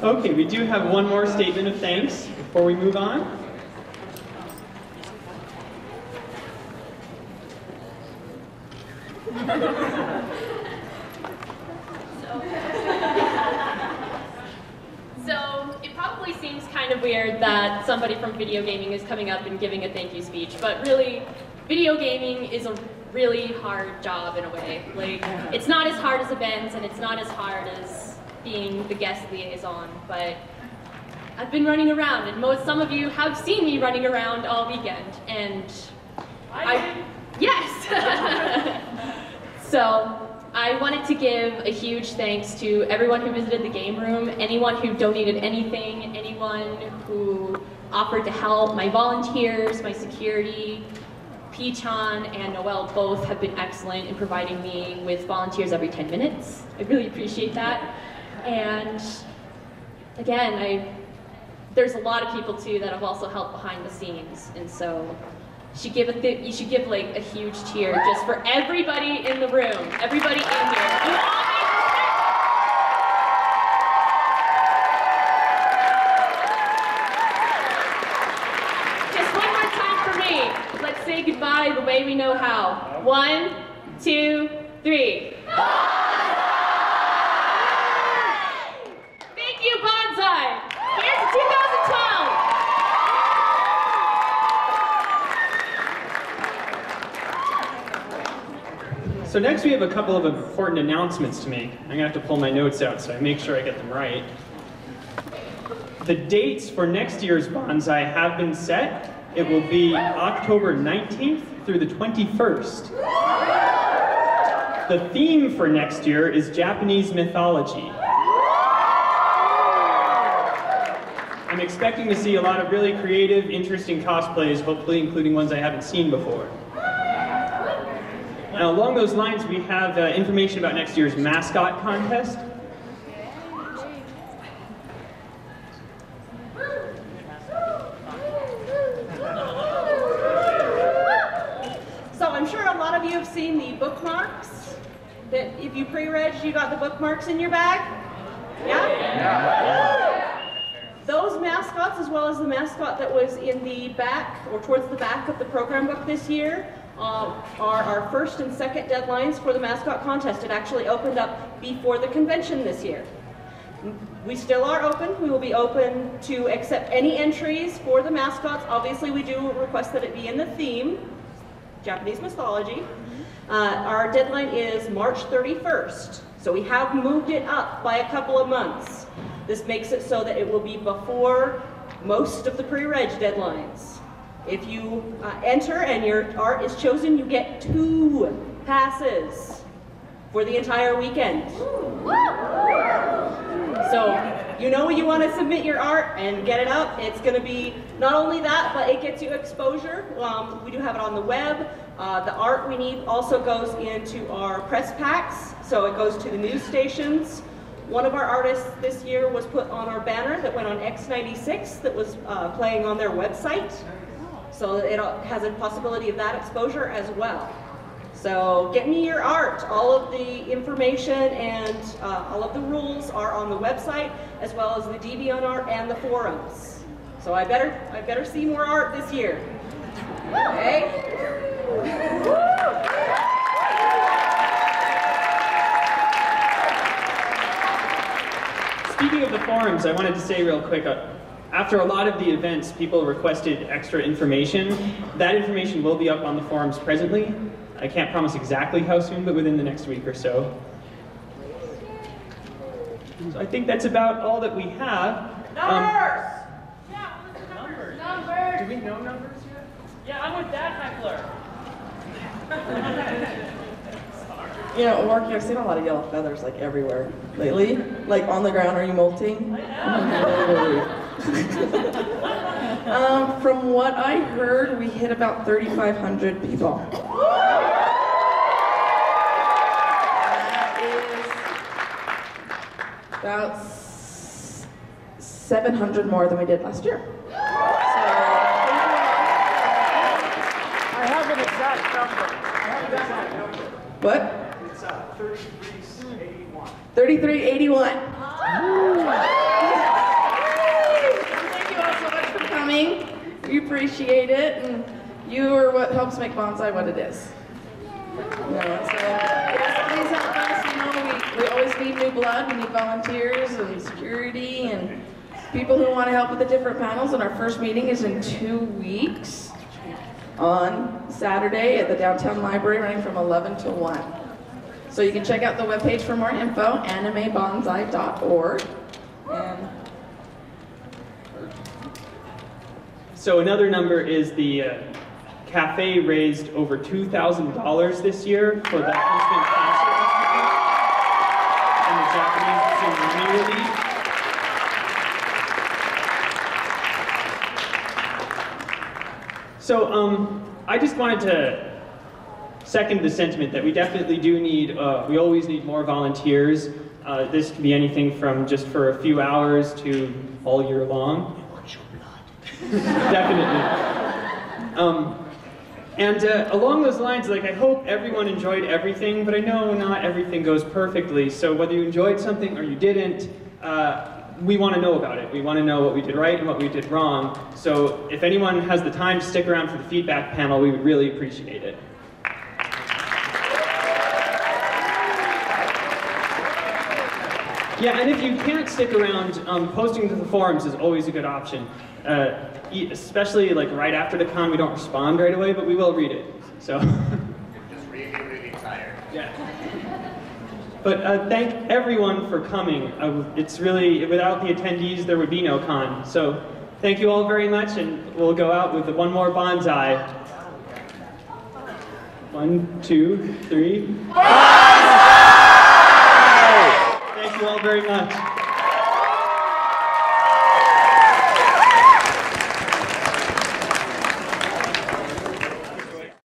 Okay, we do have one more statement of thanks before we move on. So it probably seems kind of weird that somebody from video gaming is coming up and giving a thank you speech, but really, video gaming is a really hard job in a way. Like, it's not as hard as events, and it's not as hard as being the guest liaison, but I've been running around, and some of you have seen me running around all weekend, and yes! So, I wanted to give a huge thanks to everyone who visited the game room, anyone who donated anything, anyone who offered to help, my volunteers, my security. Pichan and Noel both have been excellent in providing me with volunteers every 10 minutes. I really appreciate that. And again, there's a lot of people too that have also helped behind the scenes, and so you should give like a huge cheer just for everybody in the room, everybody in here. Just one more time for me. Let's say goodbye the way we know how. 1, 2, 3. Thank you, Banzai. Here's to 2012. So next we have a couple of important announcements to make. I'm gonna have to pull my notes out so I make sure I get them right. The dates for next year's Banzai have been set. It will be October 19th through the 21st. The theme for next year is Japanese mythology. I'm expecting to see a lot of really creative, interesting cosplays, hopefully including ones I haven't seen before. Now, along those lines, we have information about next year's mascot contest. So I'm sure a lot of you have seen the bookmarks. That if you pre-reg, you got the bookmarks in your bag? Yeah? Those mascots, as well as the mascot that was in the back, or towards the back of the program book this year, are our first and second deadlines for the mascot contest. It actually opened up before the convention this year. We still are open. We will be open to accept any entries for the mascots. Obviously, we do request that it be in the theme, Japanese mythology. Our deadline is March 31st, so we have moved it up by a couple of months. This makes it so that it will be before most of the pre-reg deadlines. If you enter and your art is chosen, you get 2 passes for the entire weekend. So, you know you want to submit your art and get it up. It's going to be not only that, but it gets you exposure. We do have it on the web. The art we need also goes into our press packs, so it goes to the news stations. One of our artists this year was put on our banner that went on X96 that was playing on their website. So it has a possibility of that exposure as well. So get me your art. All of the information and all of the rules are on the website, as well as the DeviantArt and the forums. So I better see more art this year. Okay? Speaking of the forums, I wanted to say real quick, after a lot of the events, people requested extra information. That information will be up on the forums presently. I can't promise exactly how soon, but within the next week or so. So I think that's about all that we have. Numbers! Yeah, what's the numbers? Numbers! Do we know numbers yet? Yeah, I'm with that heckler. You know, Marky, I've seen a lot of yellow feathers like everywhere lately. Like on the ground, are you molting? I know. From what I heard, we hit about 3,500 people. That is about 700 more than we did last year. So, I have an exact number. what? It's 3381. 3381. appreciate it, and you are what helps make Banzai what it is. You know, so yes, please help us. You know, we always need new blood. We need volunteers and security and people who want to help with the different panels. And our first meeting is in 2 weeks on Saturday at the downtown library, running from 11 to 1. So you can check out the webpage for more info, animebanzai.org. And so another number is the café raised over $2,000 this year for the instant cancer and the Japanese Ceremonies relief. So I just wanted to second the sentiment that we definitely do need, we always need more volunteers. This can be anything from just for a few hours to all year long. Definitely. And along those lines, like, I hope everyone enjoyed everything, but I know not everything goes perfectly. So whether you enjoyed something or you didn't, we want to know about it. We want to know what we did right and what we did wrong. So if anyone has the time to stick around for the feedback panel, we would really appreciate it. Yeah, and if you can't stick around, posting to the forums is always a good option. Especially like right after the con, we don't respond right away, but we will read it. So. Just really, really tired. Yeah. But thank everyone for coming. It's really, without the attendees, there would be no con. So thank you all very much, and we'll go out with one more Banzai. 1, 2, 3. Banzai! Thank you all very much.